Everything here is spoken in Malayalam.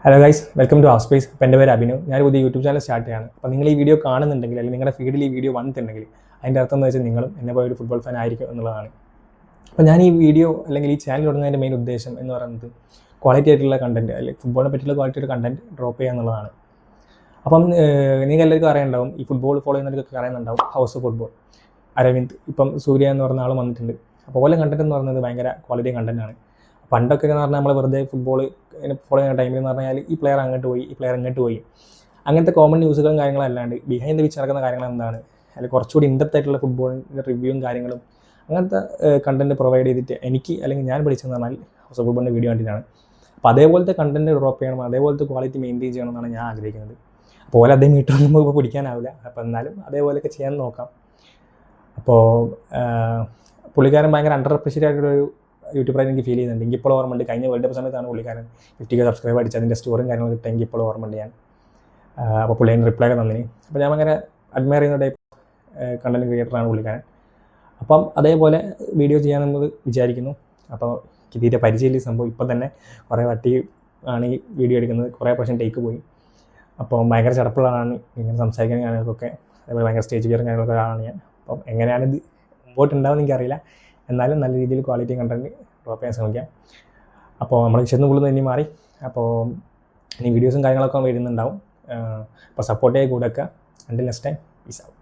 Hello guys, welcome to half space. അപ്പോൾ എൻ്റെ പേര് അഭിനവ്. ഞാൻ പുതിയ യൂട്യൂബ് ചാനൽ സ്റ്റാർട്ട് ചെയ്യാണ്. അപ്പോൾ നിങ്ങൾ ഈ വീഡിയോ കാണുന്നുണ്ടെങ്കിൽ അല്ലെങ്കിൽ നിങ്ങളുടെ ഫീഡിൽ ഈ വീഡിയോ വന്നിട്ടുണ്ടെങ്കിൽ അതിൻ്റെ അർത്ഥം എന്ന് വെച്ചാൽ നിങ്ങളും എന്നെ പോലെ ഒരു ഫുട്ബോൾ ഫാൻ ആയിരിക്കും എന്നുള്ളതാണ്. അപ്പോൾ ഞാൻ ഈ വീഡിയോ അല്ലെങ്കിൽ ഈ ചാനൽ തുടങ്ങുന്നതിൻ്റെ മെയിൻ ഉദ്ദേശം എന്ന് പറയുന്നത് ക്വാളിറ്റി ആയിട്ടുള്ള കണ്ടൻറ്റ് അല്ലെങ്കിൽ ഫുട്ബോളിനെ പറ്റിയുള്ള ക്വാളിറ്റി ആയിട്ട് കണ്ടൻറ്റ് ഡ്രോപ്പ് ചെയ്യുക എന്നുള്ളതാണ്. അപ്പം നിങ്ങൾക്ക് എല്ലാവർക്കും അറിയുന്നുണ്ടാവും, ഈ ഫുട്ബോൾ ഫോളോ ചെയ്യുന്നവർക്കൊക്കെ അറിയുന്നുണ്ടാവും ഹൗസ് ഓഫ് ഫുട്ബോൾ അരവിന്ദ്, ഇപ്പം സൂര്യ എന്ന് പറഞ്ഞ ആളും വന്നിട്ടുണ്ട്. അപ്പോൾ ഓലെ കണ്ടൻറ്റ് എന്ന് പറയുന്നത് ഭയങ്കര ക്വാളിറ്റി കണ്ടൻറ്റാണ്. പണ്ടൊക്കെ എന്ന് പറഞ്ഞാൽ നമ്മൾ വെറുതെ ഫുട്ബോൾ ഫോളോ ചെയ്യുന്ന ടൈമിൽ എന്ന് പറഞ്ഞാൽ ഈ പ്ലെയർ അങ്ങോട്ട് പോയി, ഈ പ്ലെയർ ഇങ്ങോട്ട് പോയി, അങ്ങനത്തെ കോമൺ ന്യൂസുകളും കാര്യങ്ങളും അല്ലാണ്ട് ബിഹൈൻഡ് ദ പിച്ച് നടക്കുന്ന കാര്യങ്ങൾ എന്താണ്, അല്ലെങ്കിൽ കുറച്ചുകൂടി ഇൻഡെപ്ത് ആയിട്ടുള്ള ഫുട്ബോളിൻ്റെ റിവ്യൂവും കാര്യങ്ങളും അങ്ങനത്തെ കണ്ടൻറ്റ് പ്രൊവൈഡ് ചെയ്തിട്ട് എനിക്ക് അല്ലെങ്കിൽ ഞാൻ പഠിച്ചതെന്ന് പറഞ്ഞാൽ ഹൗസ് ഓഫ് ഫുട്ബോളിൻ്റെ വീഡിയോ കണ്ടിട്ടാണ്. അപ്പോൾ അതേപോലത്തെ കണ്ടൻറ്റ് ഡ്രോപ്പ് ചെയ്യണം, അതേപോലത്തെ ക്വാളിറ്റി മെയിൻറ്റെയിൻ ചെയ്യണമെന്നാണ് ഞാൻ ആഗ്രഹിക്കുന്നത്. അപ്പോൾ അതേ മീറ്ററൊന്നും ഇപ്പോൾ പിടിക്കാനാവില്ല. അപ്പോൾ എന്നാലും അതേപോലെയൊക്കെ ചെയ്യാൻ നോക്കാം. അപ്പോൾ പുള്ളിക്കാരൻ ഭയങ്കര അണ്ടർ അപ്രീഷിയേറ്റ് ആയിട്ടുള്ളൊരു യൂട്യൂബറായി എനിക്ക് ഫീൽ ചെയ്യുന്നുണ്ട്. എനിക്ക് ഇപ്പോൾ ഓർമ്മയുണ്ട്, കഴിഞ്ഞ വേൾഡ് കപ്പ് സമയത്താണ് പുള്ളിക്കാരൻ 50K സബ്സ്ക്രൈബ് അടിച്ച് അതിൻ്റെ സ്റ്റോറിയും കാര്യങ്ങളൊക്കെ കിട്ടുക. എനിക്ക് ഇപ്പോൾ ഓർമ്മയുണ്ട് ഞാൻ. അപ്പോൾ പുള്ളി അതിന് റിപ്ലൈ ഒക്കെ തന്നിന്. അപ്പോൾ ഞാൻ അങ്ങനെ അഡ്മയർ ചെയ്യുന്ന ടൈപ്പ് കണ്ടൻറ്റ് ക്രിയേറ്ററാണ് പുള്ളിക്കാരൻ. അപ്പം അതേപോലെ വീഡിയോ ചെയ്യാമെന്ന് വിചാരിക്കുന്നു. അപ്പോൾ എനിക്ക് തീരെ പരിചയമില്ല സംഭവം. ഇപ്പം തന്നെ കുറേ വട്ടി ആണ് ഈ വീഡിയോ എടുക്കുന്നത്, കുറേ പ്രാവശ്യം ടേക്ക് പോയി. അപ്പോൾ ഭയങ്കര ചടപ്പുള്ളതാണ് ഇങ്ങനെ സംസാരിക്കാൻ കാര്യങ്ങൾക്കൊക്കെ. അതേപോലെ ഭയങ്കര സ്റ്റേജ് ഫിയറും കാര്യങ്ങളൊക്കെ ആണ് ഞാൻ. അപ്പം എങ്ങനെയാണിത് മുമ്പോട്ട് ഉണ്ടാവുമെന്ന് എനിക്കറിയില്ല. എന്നാലും നല്ല രീതിയിൽ ക്വാളിറ്റി കണ്ടൻറ്റ് ഡ്രോപ്പ് ചെയ്യാൻ ശ്രമിക്കാം. അപ്പോൾ നമ്മൾ ചെന്ന് പുള്ളുന്ന ഇനി മാറി. അപ്പോൾ ഇനി വീഡിയോസും കാര്യങ്ങളൊക്കെ വരുന്നുണ്ടാവും. അപ്പോൾ സപ്പോർട്ട് ചെയ്ത് കൂടെ വെക്കുക. Until next time, peace out.